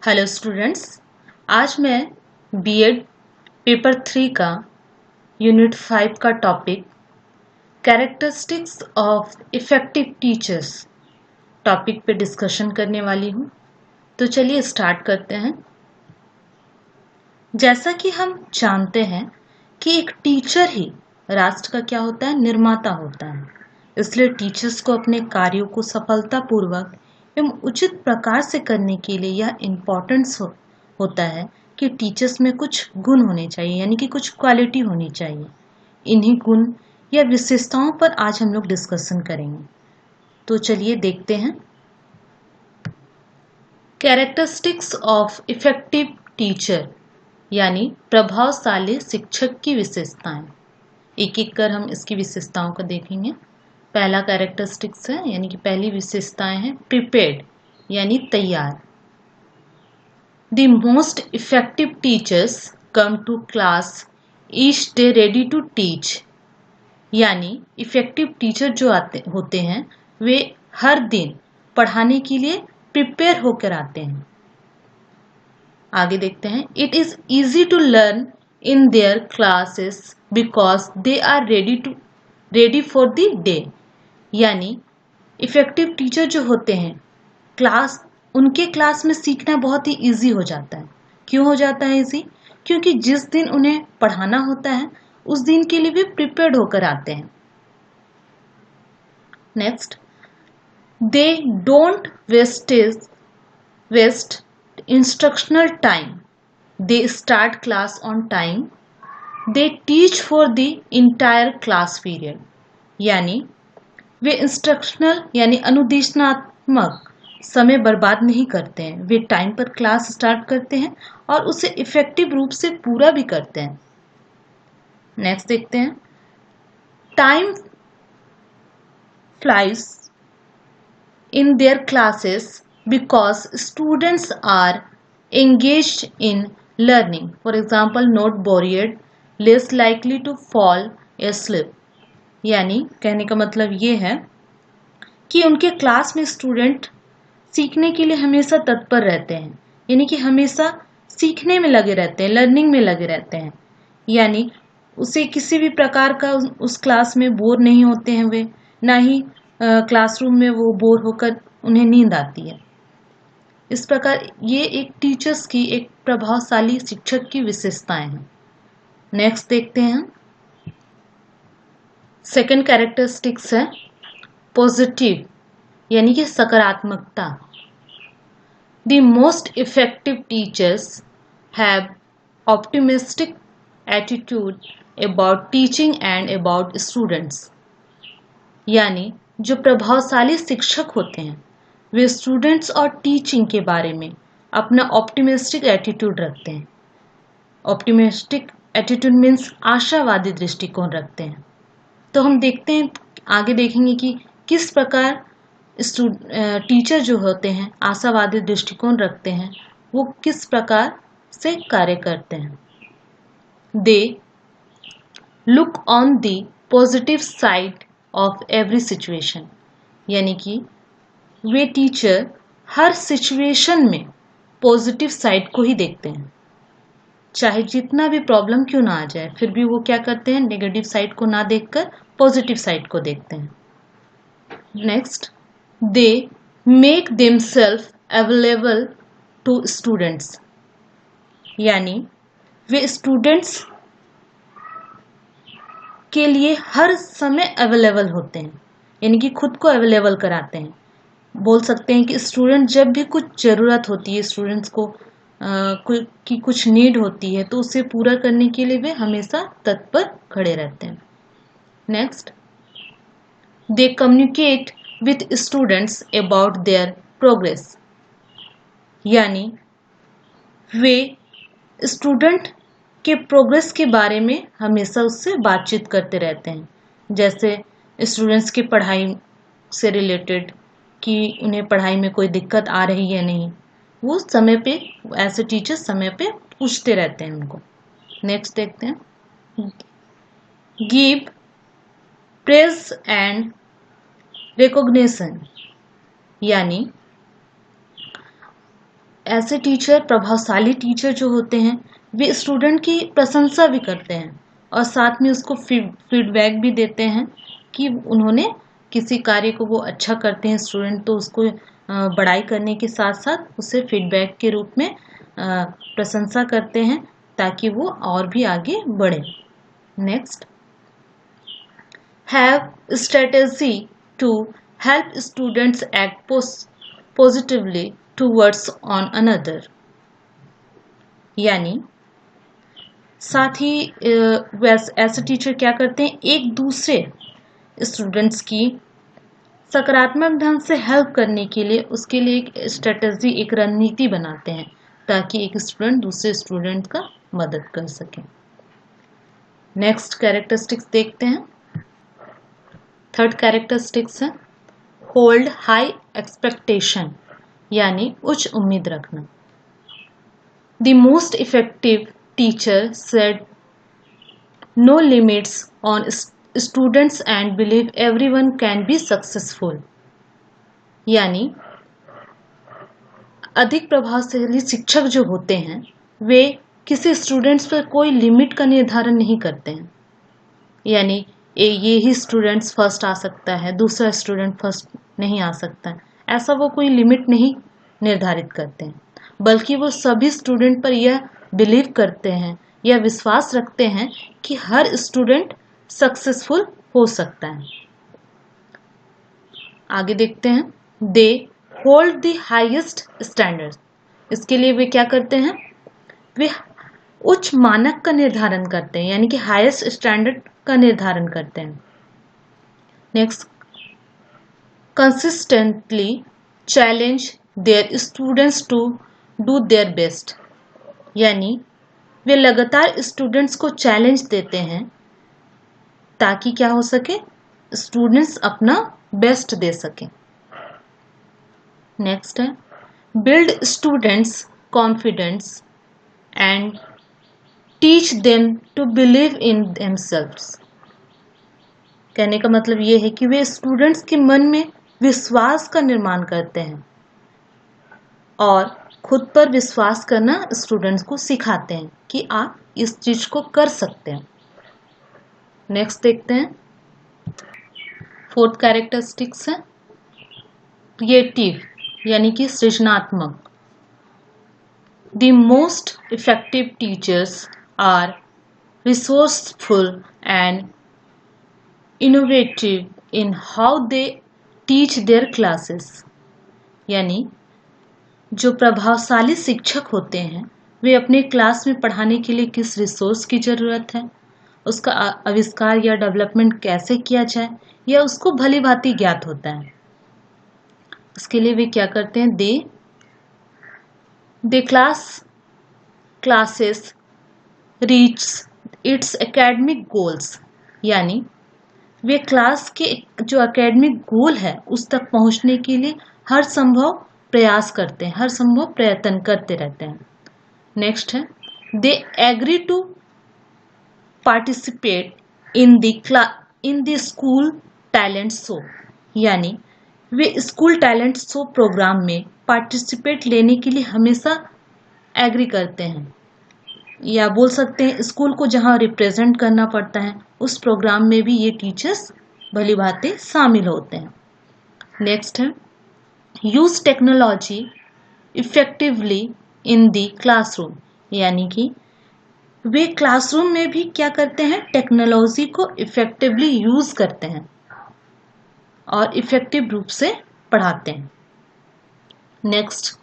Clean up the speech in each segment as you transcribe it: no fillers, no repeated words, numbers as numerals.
Hello students. आज मैं BEd paper 3 का यूनिट 5 का topic characteristics of effective teachers topic पे डिस्कशन करने वाली हूँ। तो चलिए स्टार्ट करते हैं। जैसा कि हम जानते हैं कि एक टीचर ही राष्ट्र का क्या होता है, निर्माता होता है। इसलिए टीचर्स को अपने कार्यों को सफलतापूर्वक एवं उचित प्रकार से करने के लिए यह इम्पोर्टेंस होता है कि टीचर्स में कुछ गुण होने चाहिए, यानी कि कुछ क्वालिटी होनी चाहिए। इन्हीं गुण या विशेषताओं पर आज हम लोग डिस्कशन करेंगे। तो चलिए देखते हैं। कैरेक्टरिस्टिक्स ऑफ इफेक्टिव टीचर यानी प्रभावशाली शिक्षक की विशेषताएं। एक एक कर हम इसकी विशेषताओं को देखेंगे। पहला कैरेक्टरिस्टिक्स है, यानी कि पहली विशेषताएं हैं प्रिपेयर्ड यानी तैयार। The most effective teachers come to class each day ready to teach, यानी इफेक्टिव टीचर जो होते हैं वे हर दिन पढ़ाने के लिए प्रिपेयर होकर आते हैं। आगे देखते हैं। It is easy to learn in their classes because they are ready for the day, यानी इफेक्टिव टीचर जो होते हैं उनके क्लास में सीखना बहुत ही इजी हो जाता है। क्यों हो जाता है इजी? क्योंकि जिस दिन उन्हें पढ़ाना होता है उस दिन के लिए भी प्रिपेयर्ड होकर आते हैं। Next, they don't waste instructional time. They start class on time. They teach for the entire class period. यानी वे इंस्ट्रक्शनल यानी अनुदेशनात्मक समय बर्बाद नहीं करते हैं। वे टाइम पर क्लास स्टार्ट करते हैं और उसे इफेक्टिव रूप से पूरा भी करते हैं। नेक्स्ट देखते हैं। Time flies in their classes because students are engaged in learning. For example, not bored, less likely to fall asleep. यानी कहने का मतलब ये है कि उनके क्लास में स्टूडेंट सीखने के लिए हमेशा तत्पर रहते हैं, यानी कि हमेशा सीखने में लगे रहते हैं, लर्निंग में लगे रहते हैं। यानी उसे किसी भी प्रकार का उस क्लास में बोर नहीं होते हैं वे, ना ही क्लासरूम में वो बोर होकर उन्हें नींद आती है। इस प्रकार ये एक टीचर्स की, एक प्रभावशाली शिक्षक की विशेषताएं हैं। नेक्स्ट देखते हैं। सेकंड कैरेक्टरिस्टिक्स है पॉजिटिव यानी कि सकारात्मकता। The most effective teachers have optimistic attitude about teaching and about students, यानी जो प्रभावशाली शिक्षक होते हैं वे स्टूडेंट्स और टीचिंग के बारे में अपना ऑप्टिमिस्टिक एटीट्यूड रखते हैं। ऑप्टिमिस्टिक एटीट्यूड मीन्स आशावादी दृष्टिकोण रखते हैं। तो हम देखते हैं, आगे देखेंगे कि किस प्रकार टीचर जो होते हैं आशावादी दृष्टिकोण रखते हैं, वो किस प्रकार से कार्य करते हैं। They look on the positive side of every situation, यानी कि वे टीचर हर सिचुएशन में पॉजिटिव साइड को ही देखते हैं। चाहे जितना भी प्रॉब्लम क्यों ना आ जाए, फिर भी वो क्या करते हैं, नेगेटिव साइड को ना देखकर पॉजिटिव साइड को देखते हैं। Next, they make themselves available to students, यानी वे स्टूडेंट्स के लिए हर समय अवेलेबल होते हैं, यानी कि खुद को अवेलेबल कराते हैं। बोल सकते हैं कि स्टूडेंट जब भी कुछ ज़रूरत होती है, स्टूडेंट्स को की कुछ नीड होती है, तो उसे पूरा करने के लिए वे हमेशा तत्पर खड़े रहते हैं। Next, they communicate with students about their progress, यानी वे स्टूडेंट के प्रोग्रेस के बारे में हमेशा उससे बातचीत करते रहते हैं। जैसे स्टूडेंट्स की पढ़ाई से रिलेटेड कि उन्हें पढ़ाई में कोई दिक्कत आ रही है नहीं, वो समय पे ऐसे टीचर समय पे पूछते रहते हैं उनको। नेक्स्ट देखते हैं। गिव प्रेज एंड रिकॉग्निशन, यानी ऐसे टीचर, प्रभावशाली टीचर जो होते हैं, वे स्टूडेंट की प्रशंसा भी करते हैं और साथ में उसको फीडबैक भी देते हैं कि उन्होंने किसी कार्य को वो अच्छा करते हैं स्टूडेंट, तो उसको बड़ाई करने के साथ साथ उसे फीडबैक के रूप में प्रशंसा करते हैं ताकि वो और भी आगे बढ़े। Next, have strategy to help students act positively towards on another, यानी साथ ही ऐसे टीचर क्या करते हैं, एक दूसरे स्टूडेंट्स की सकारात्मक ढंग से हेल्प करने के लिए उसके लिए एक स्ट्रेटजी, एक रणनीति बनाते हैं ताकि एक स्टूडेंट दूसरे स्टूडेंट का मदद कर सके। नेक्स्ट कैरेक्टरिस्टिक्स देखते हैं। थर्ड कैरेक्टरिस्टिक्स है होल्ड हाई एक्सपेक्टेशन, यानी उच्च उम्मीद रखना। The most effective teacher set no limits on students and believe everyone can be successful, यानी अधिक प्रभावशाली शिक्षक जो होते हैं वे किसी स्टूडेंट्स पर कोई लिमिट का निर्धारण नहीं करते हैं, यानी ये ही स्टूडेंट्स फर्स्ट आ सकता है, दूसरा स्टूडेंट फर्स्ट नहीं आ सकता है, ऐसा वो कोई लिमिट नहीं निर्धारित करते हैं, बल्कि वो सभी स्टूडेंट पर यह बिलीव करते हैं या विश्वास रखते हैं कि हर स्टूडेंट सक्सेसफुल हो सकता है। आगे देखते हैं, they hold the highest standard, इसके लिए वे क्या करते हैं, वे उच्च मानक का निर्धारण करते हैं, यानी कि हाईएस्ट स्टैंडर्ड का निर्धारण करते हैं। Next, consistently challenge their students to do their best, यानी वे लगातार स्टूडेंट्स को चैलेंज देते हैं ताकि क्या हो सके, स्टूडेंट्स अपना बेस्ट दे सकें। नेक्स्ट है build students confidence and teach them to believe in themselves, कहने का मतलब ये है कि वे स्टूडेंट्स के मन में विश्वास का निर्माण करते हैं और खुद पर विश्वास करना स्टूडेंट्स को सिखाते हैं कि आप इस चीज को कर सकते हैं। नेक्स्ट देखते हैं, फोर्थ कैरेक्टरिस्टिक्स है क्रिएटिव, यानी कि सृजनात्मक। The most effective teachers are resourceful and innovative in how they teach their classes, यानी जो प्रभावशाली शिक्षक होते हैं वे अपने क्लास में पढ़ाने के लिए किस रिसोर्स की जरूरत है, उसका आविष्कार या डेवलपमेंट कैसे किया जाए, यह उसको भली भांति ज्ञात होता है। इसके लिए वे क्या करते हैं, they classes reach its academic goals, यानी वे क्लास के जो एकेडमिक गोल है उस तक पहुंचने के लिए हर संभव प्रयास करते हैं, हर संभव प्रयत्न करते रहते हैं। नेक्स्ट है they agree to participate in the school talent show, यानी वे स्कूल टैलेंट शो प्रोग्राम में पार्टिसिपेट लेने के लिए हमेशा एग्री करते हैं, या बोल सकते हैं स्कूल को जहां रिप्रेजेंट करना पड़ता है उस प्रोग्राम में भी ये टीचर्स भली भांति शामिल होते हैं। नेक्स्ट है use technology effectively in the classroom, यानी कि वे क्लासरूम में भी क्या करते हैं, टेक्नोलॉजी को इफेक्टिवली यूज करते हैं और इफेक्टिव रूप से पढ़ाते हैं। नेक्स्ट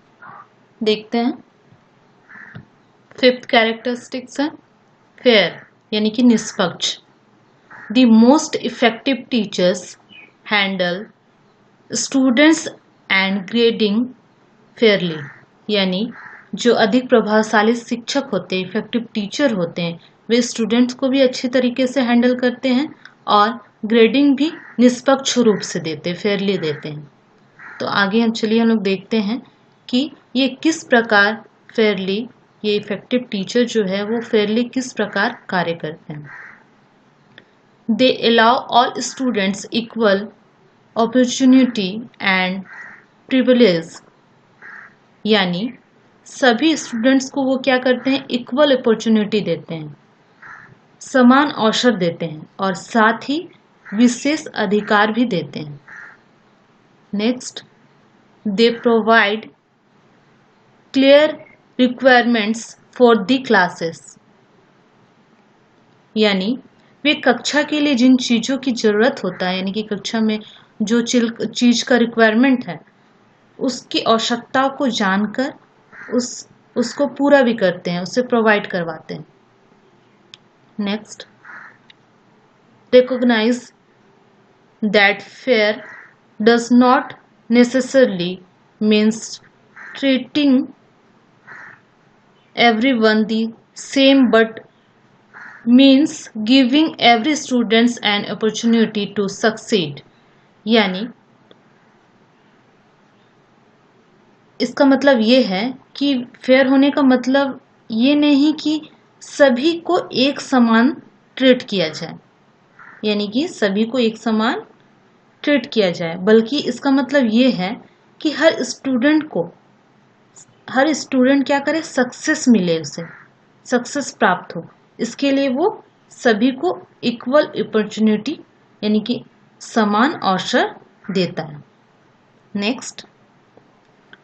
देखते हैं, फिफ्थ कैरेक्टरिस्टिक्स है फेयर, यानी कि निष्पक्ष। The most effective teachers handle students and grading Fairlie, यानी जो अधिक प्रभावशाली शिक्षक होते हैं, इफेक्टिव टीचर होते हैं, वे स्टूडेंट्स को भी अच्छे तरीके से हैंडल करते हैं और ग्रेडिंग भी निष्पक्ष रूप से देते, फेयरली देते हैं। तो आगे हम लोग देखते हैं कि ये किस प्रकार फेयरली, ये इफेक्टिव टीचर जो है वो फेयरली किस प्रकार कार्य करते हैं। They allow all students equal opportunity and privilege, यानी सभी स्टूडेंट्स को वो क्या करते हैं, इक्वल अपॉर्चुनिटी देते हैं, समान अवसर देते हैं और साथ ही विशेष अधिकार भी देते हैं। Next, they provide clear requirements for the classes, यानी वे कक्षा के लिए जिन चीज़ों की ज़रूरत होता है, यानी कि कक्षा में जो चीज़ का रिक्वायरमेंट है उसकी आवश्यकताओं को जानकर उसको पूरा भी करते हैं, उसे प्रोवाइड करवाते हैं। Next, recognize that fair does not necessarily means treating everyone the same, but means giving every students an opportunity to succeed। यानी इसका मतलब ये है कि फेयर होने का मतलब ये नहीं कि सभी को एक समान ट्रीट किया जाए, यानी कि सभी को एक समान ट्रीट किया जाए, बल्कि इसका मतलब ये है कि हर स्टूडेंट क्या करे, सक्सेस मिले, उसे सक्सेस प्राप्त हो। इसके लिए वो सभी को इक्वल अपॉर्चुनिटी यानी कि समान अवसर देता है। Next,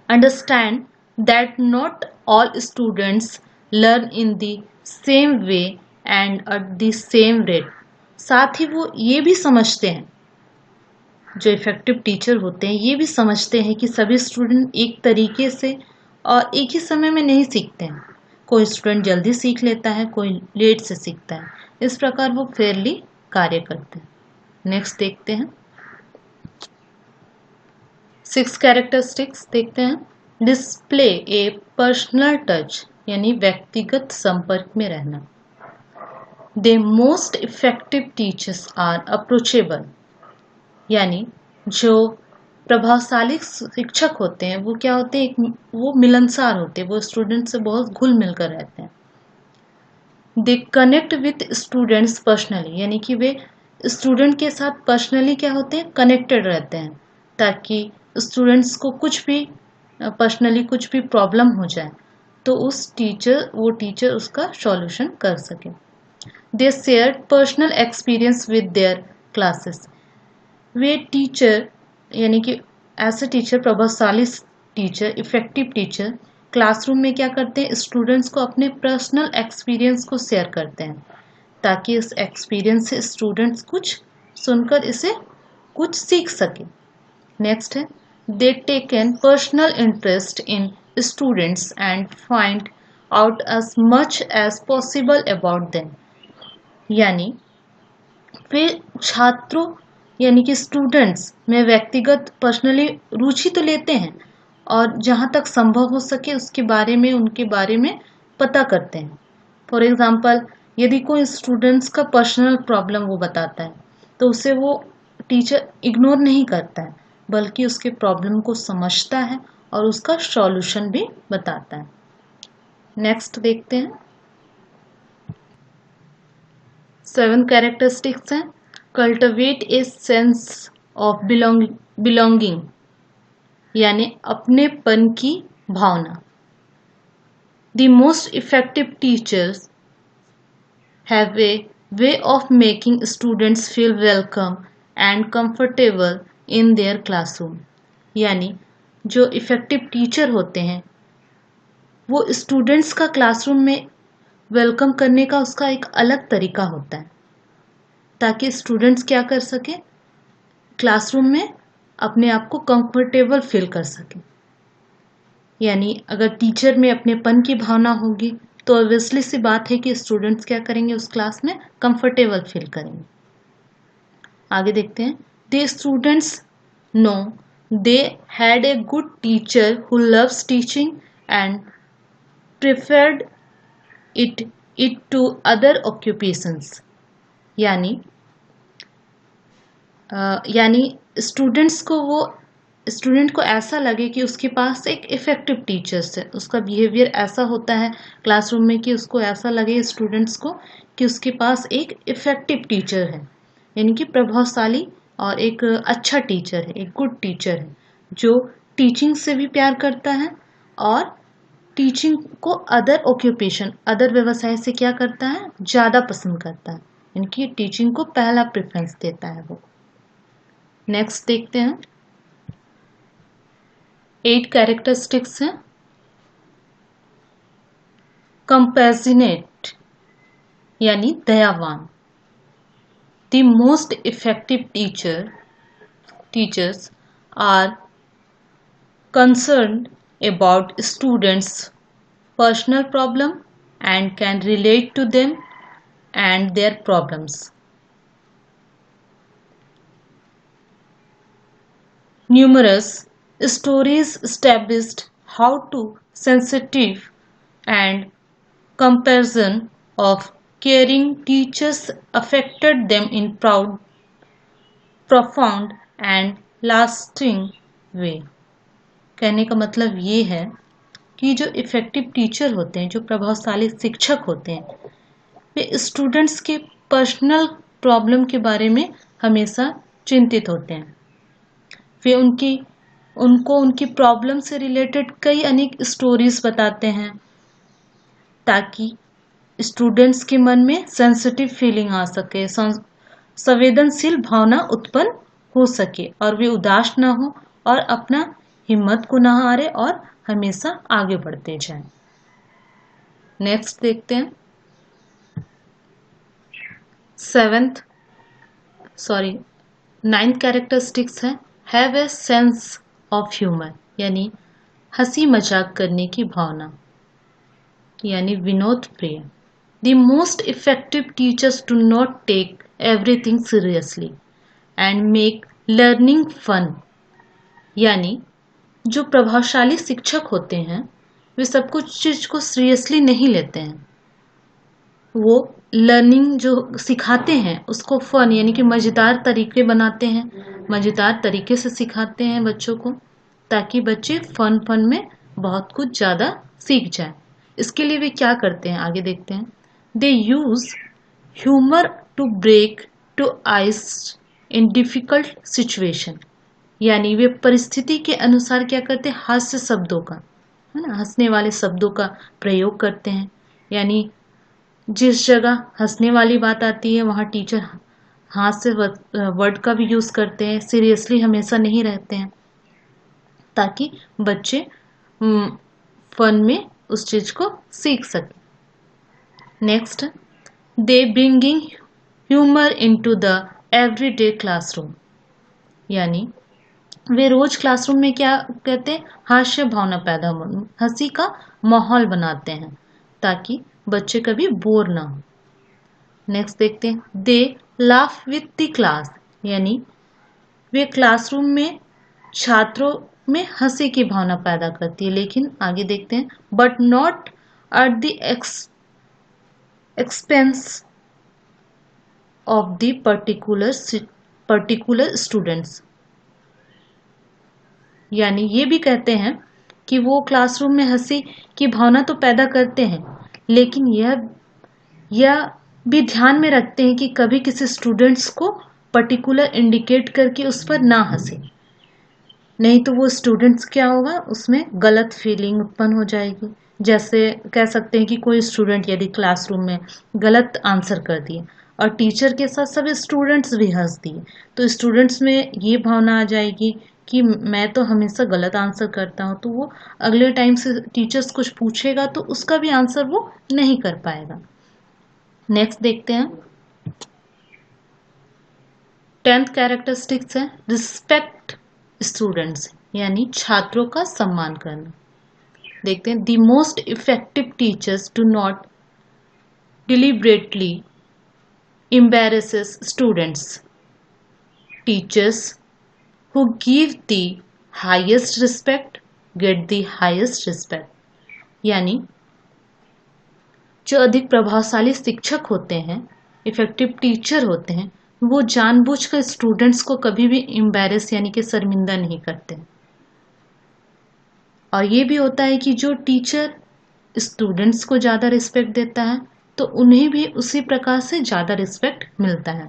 understand that not all students learn in the same way and at the same rate. साथ ही वो ये भी समझते हैं, जो इफेक्टिव टीचर होते हैं ये भी समझते हैं कि सभी स्टूडेंट एक तरीके से और एक ही समय में नहीं सीखते हैं। कोई स्टूडेंट जल्दी सीख लेता है, कोई लेट से सीखता है। इस प्रकार वो फेयरली कार्य करते हैं। नेक्स्ट देखते हैं 6 कैरेक्टरिस्टिक्स देखते हैं। डिस्प्ले ए पर्सनल टच, यानी व्यक्तिगत संपर्क में रहना। The most effective teachers are approachable, यानी जो प्रभावशाली शिक्षक होते हैं वो क्या होते हैं, वो मिलनसार होते हैं, वो स्टूडेंट से बहुत घुल मिलकर रहते हैं। They connect with students personally, यानी कि वे स्टूडेंट के साथ पर्सनली क्या होते हैं, कनेक्टेड रहते हैं, ताकि स्टूडेंट्स को कुछ भी पर्सनली कुछ भी प्रॉब्लम हो जाए तो वो टीचर उसका सॉल्यूशन कर सके। They share personal experience with their classes, वे टीचर यानी कि ऐसे टीचर, प्रभावशाली टीचर, इफेक्टिव टीचर क्लासरूम में क्या करते हैं, स्टूडेंट्स को अपने पर्सनल एक्सपीरियंस को शेयर करते हैं, ताकि इस एक्सपीरियंस से स्टूडेंट्स कुछ सुनकर इसे कुछ सीख सके। नेक्स्ट है, they take an personal interest in students and find out as much as possible about them, यानी वे छात्रों यानी कि स्टूडेंट्स में व्यक्तिगत पर्सनली रुचि तो लेते हैं और जहाँ तक संभव हो सके उनके बारे में पता करते हैं। फॉर एग्जांपल, यदि कोई स्टूडेंट्स का पर्सनल प्रॉब्लम वो बताता है तो उसे वो टीचर इग्नोर नहीं करता है, बल्कि उसके प्रॉब्लम को समझता है और उसका सॉल्यूशन भी बताता है। नेक्स्ट देखते हैं 7 कैरेक्टरिस्टिक्स हैं। Cultivate a sense of belonging, यानी अपनेपन की भावना। The most effective teachers have a way of making students feel welcome and comfortable in their classroom, यानी जो इफेक्टिव टीचर होते हैं वो स्टूडेंट्स का क्लासरूम में वेलकम करने का उसका एक अलग तरीका होता है, ताकि स्टूडेंट्स क्या कर सके, क्लासरूम में अपने आप को कंफर्टेबल फील कर सके। यानी अगर टीचर में अपनेपन की भावना होगी तो ऑब्वियसली सी बात है कि स्टूडेंट्स क्या करेंगे, उस क्लास में कंफर्टेबल फील करेंगे। आगे देखते हैं, they students know they had a good teacher who loves teaching and preferred it to other occupations, यानी स्टूडेंट को ऐसा लगे कि उसके पास एक इफेक्टिव टीचर्स है, उसका बिहेवियर ऐसा होता है क्लासरूम में कि उसको ऐसा लगे स्टूडेंट्स को कि उसके पास एक इफेक्टिव टीचर है, यानी कि प्रभावशाली और एक अच्छा टीचर है, एक गुड टीचर है, जो टीचिंग से भी प्यार करता है और टीचिंग को अदर ऑक्यूपेशन, अदर व्यवसाय से क्या करता है, ज़्यादा पसंद करता है, इनकी टीचिंग को पहला प्रेफरेंस देता है वो। नेक्स्ट देखते हैं, 8 कैरेक्टरिस्टिक्स हैं। कंपैशनेट यानी दयावान। The most effective teachers are concerned about students' personal problem and can relate to them and their problems. Numerous stories established how to sensitive and compassion of caring teachers affected them in profound and lasting way. कहने का मतलब ये है कि जो effective teacher होते हैं, जो प्रभावशाली शिक्षक होते हैं, वे स्टूडेंट्स के पर्सनल प्रॉब्लम के बारे में हमेशा चिंतित होते हैं। वे उनको उनकी प्रॉब्लम से रिलेटेड कई अनेक स्टोरीज बताते हैं ताकि स्टूडेंट्स के मन में सेंसिटिव फीलिंग आ सके, संवेदनशील भावना उत्पन्न हो सके और वे उदास ना हो और अपना हिम्मत को ना हारे और हमेशा आगे बढ़ते जाएं। नेक्स्ट देखते हैं, 9th कैरेक्टरिस्टिक्स है have a sense of humour यानी हंसी मजाक करने की भावना यानी विनोद प्रिय। The most effective teachers do not take everything seriously and make learning fun यानी जो प्रभावशाली शिक्षक होते हैं वे सब कुछ चीज़ को सीरियसली नहीं लेते हैं। वो लर्निंग जो सिखाते हैं उसको फन यानी कि मज़ेदार तरीके बनाते हैं, मज़ेदार तरीके से सिखाते हैं बच्चों को ताकि बच्चे फन में बहुत कुछ ज़्यादा सीख जाए। इसके लिए वे क्या करते हैं आगे देखते हैं। They use humour to break to ice in difficult situation यानी वे परिस्थिति के अनुसार क्या करते हैं, हास्य शब्दों का, है ना, हंसने वाले शब्दों का प्रयोग करते हैं। यानी जिस जगह हंसने वाली बात आती है वहाँ टीचर हास्य वर्ड का भी यूज़ करते हैं, सीरियसली हमेशा नहीं रहते हैं ताकि बच्चे फन में उस चीज़ को सीख सकें। Next, they bringing humour into the everyday classroom यानी वे रोज क्लासरूम में क्या कहते हैं, हास्य भावना पैदा हो, हंसी का माहौल बनाते हैं ताकि बच्चे कभी बोर ना हो। नेक्स्ट देखते हैं, they laugh with the class यानी वे क्लासरूम में छात्रों में हंसी की भावना पैदा करती है। लेकिन आगे देखते हैं, but not at the expense of the particular students यानी ये भी कहते हैं कि वो क्लासरूम में हंसी की भावना तो पैदा करते हैं लेकिन यह भी ध्यान में रखते हैं कि कभी किसी स्टूडेंट्स को पर्टिकुलर इंडिकेट करके उस पर ना हंसे, नहीं तो वो स्टूडेंट्स क्या होगा, उसमें गलत फीलिंग उत्पन्न हो जाएगी। जैसे कह सकते हैं कि कोई स्टूडेंट यदि क्लासरूम में गलत आंसर कर दिए और टीचर के साथ सब स्टूडेंट्स भी हंस दिए तो स्टूडेंट्स में ये भावना आ जाएगी कि मैं तो हमेशा गलत आंसर करता हूँ, तो वो अगले टाइम से टीचर्स कुछ पूछेगा तो उसका भी आंसर वो नहीं कर पाएगा। नेक्स्ट देखते हैं, 10th कैरेक्टरिस्टिक्स है रिस्पेक्ट स्टूडेंट्स यानी छात्रों का सम्मान करना। देखते हैं, the most effective teachers do not deliberately embarrasses students. Teachers who give the highest respect get the highest respect. यानी जो अधिक प्रभावशाली शिक्षक होते हैं, इफेक्टिव टीचर होते हैं, वो जानबूझकर स्टूडेंट्स को कभी भी एम्बैरेस यानी कि शर्मिंदा नहीं करते। और ये भी होता है कि जो टीचर स्टूडेंट्स को ज़्यादा रिस्पेक्ट देता है तो उन्हें भी उसी प्रकार से ज़्यादा रिस्पेक्ट मिलता है।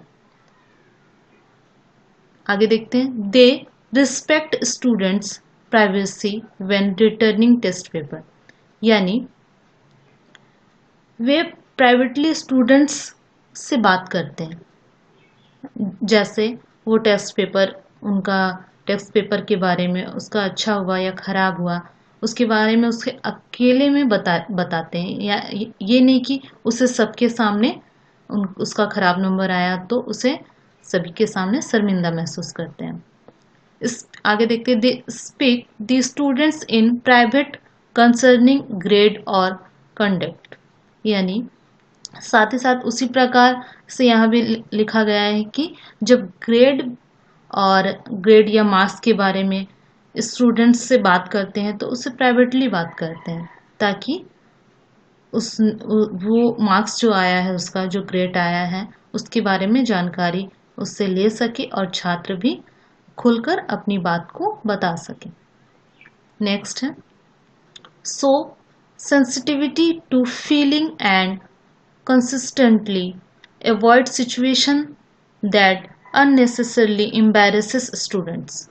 आगे देखते हैं, they respect students privacy when returning test paper यानी वे प्राइवेटली स्टूडेंट्स से बात करते हैं, जैसे वो उनका टेस्ट पेपर के बारे में, उसका अच्छा हुआ या खराब हुआ, उसके बारे में उसके अकेले में बताते हैं। या ये नहीं कि उसे सबके सामने उसका खराब नंबर आया तो उसे सभी के सामने शर्मिंदा महसूस करते हैं। आगे देखते हैं, they speak the students in private concerning grade और कंडक्ट, यानी साथ ही साथ उसी प्रकार से यहाँ भी लिखा गया है कि जब ग्रेड या मार्क्स के बारे में स्टूडेंट्स से बात करते हैं तो उससे प्राइवेटली बात करते हैं, ताकि वो मार्क्स जो आया है, उसका जो ग्रेड आया है, उसके बारे में जानकारी उससे ले सके और छात्र भी खुलकर अपनी बात को बता सके। नेक्स्ट है, so sensitivity to feeling and consistently avoid situation that unnecessarily embarrasses students,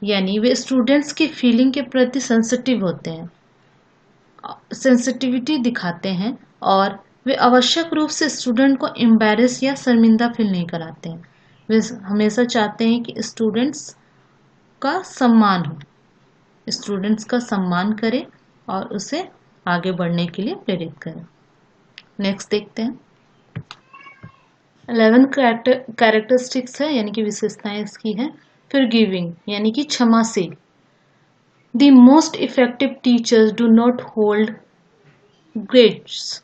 यानी वे स्टूडेंट्स की फीलिंग के प्रति सेंसिटिव होते हैं, सेंसिटिविटी दिखाते हैं और वे आवश्यक रूप से स्टूडेंट को एम्बैरेस या शर्मिंदा फील नहीं कराते हैं। वे हमेशा चाहते हैं कि स्टूडेंट्स का सम्मान करें और उसे आगे बढ़ने के लिए प्रेरित करें। नेक्स्ट देखते हैं, 11 कैरेक्टरिस्टिक्स है, यानी कि विशेषताएं इसकी है। फॉरगिविंग, यानी कि क्षमाशील। The most effective teachers do not hold grades,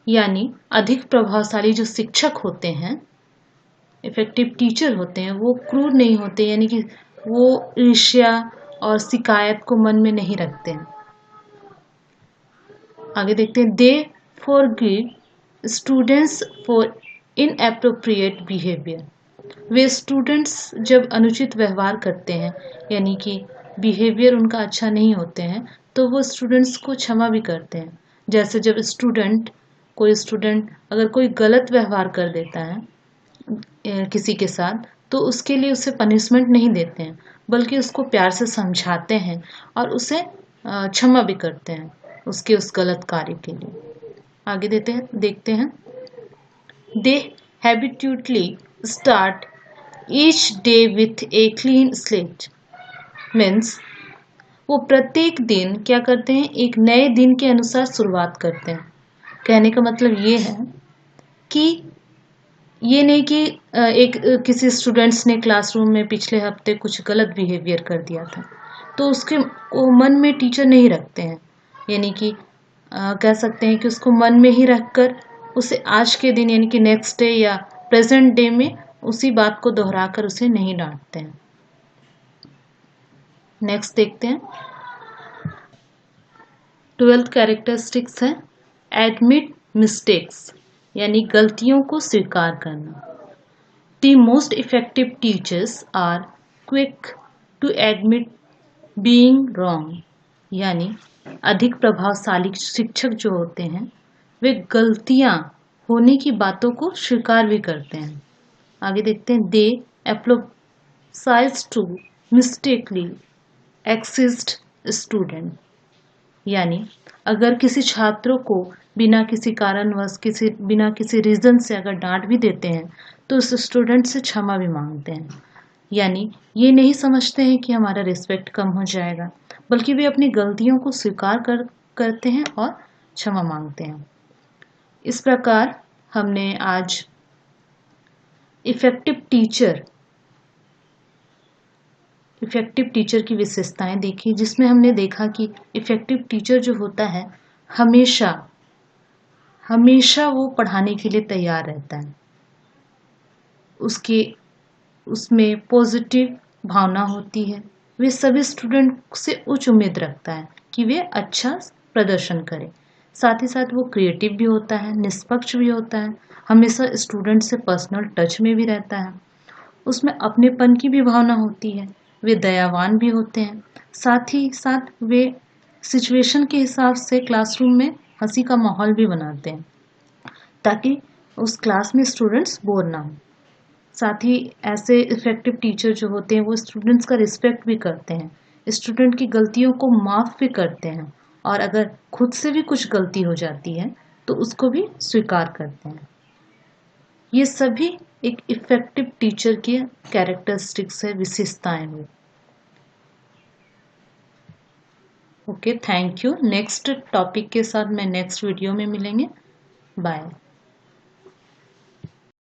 यानी अधिक प्रभावशाली जो शिक्षक होते हैं, इफेक्टिव टीचर होते हैं, वो क्रूर नहीं होते, यानी कि वो ईर्ष्या और शिकायत को मन में नहीं रखते हैं। आगे देखते हैं, they forgive students for inappropriate behaviour. वे स्टूडेंट्स जब अनुचित व्यवहार करते हैं, यानी कि बिहेवियर उनका अच्छा नहीं होते हैं, तो वो स्टूडेंट्स को क्षमा भी करते हैं। जैसे जब कोई स्टूडेंट अगर कोई गलत व्यवहार कर देता है किसी के साथ, तो उसके लिए उसे पनिशमेंट नहीं देते हैं, बल्कि उसको प्यार से समझाते हैं और उसे क्षमा भी करते हैं उसके उस गलत कार्य के लिए। आगे देखते हैं, they habitually start each day with a clean slate, means वो प्रत्येक दिन क्या करते हैं, एक नए दिन के अनुसार शुरुआत करते हैं। कहने का मतलब ये है कि ये नहीं कि किसी स्टूडेंट्स ने क्लासरूम में पिछले हफ्ते कुछ गलत बिहेवियर कर दिया था तो उसके मन में टीचर नहीं रखते हैं, यानी कि कह सकते हैं कि उसको मन में ही रखकर उसे आज के दिन यानी कि नेक्स्ट डे या प्रेजेंट डे में उसी बात को दोहराकर उसे नहीं डांटते हैं। नेक्स्ट देखते हैं, 12th कैरेक्टरिस्टिक्स है एडमिट मिस्टेक्स, यानी गलतियों को स्वीकार करना। The most effective teachers are quick to admit being wrong, यानी अधिक प्रभावशाली शिक्षक जो होते हैं वे गलतियां होने की बातों को स्वीकार भी करते हैं। आगे देखते हैं, दे अप्रोसाइज टू मिस्टेकली एक्सिस्ट स्टूडेंट, यानी अगर किसी छात्रों को बिना किसी कारणवश बिना किसी रीजन से अगर डांट भी देते हैं तो उस स्टूडेंट से क्षमा भी मांगते हैं, यानी ये नहीं समझते हैं कि हमारा रिस्पेक्ट कम हो जाएगा, बल्कि वे अपनी गलतियों को स्वीकार करते हैं और क्षमा मांगते हैं। इस प्रकार हमने आज इफेक्टिव टीचर की विशेषताएं देखी, जिसमें हमने देखा कि इफेक्टिव टीचर जो होता है हमेशा वो पढ़ाने के लिए तैयार रहता है, उसमें पॉजिटिव भावना होती है, वे सभी स्टूडेंट से उच्च उम्मीद रखता है कि वे अच्छा प्रदर्शन करें। साथ ही साथ वो क्रिएटिव भी होता है, निष्पक्ष भी होता है, हमेशा स्टूडेंट से पर्सनल टच में भी रहता है, उसमें अपनेपन की भी भावना होती है, वे दयावान भी होते हैं। साथ ही साथ वे सिचुएशन के हिसाब से क्लासरूम में हंसी का माहौल भी बनाते हैं ताकि उस क्लास में स्टूडेंट्स बोर ना हो। साथ ही ऐसे इफेक्टिव टीचर जो होते हैं वो स्टूडेंट्स का रिस्पेक्ट भी करते हैं, स्टूडेंट की गलतियों को माफ़ भी करते हैं और अगर खुद से भी कुछ गलती हो जाती है तो उसको भी स्वीकार करते हैं। ये सभी एक इफेक्टिव टीचर की कैरेक्टरिस्टिक्स है, विशेषताएं हुई। Okay, thank you. Next topic के साथ मैं नेक्स्ट वीडियो में मिलेंगे। बाय।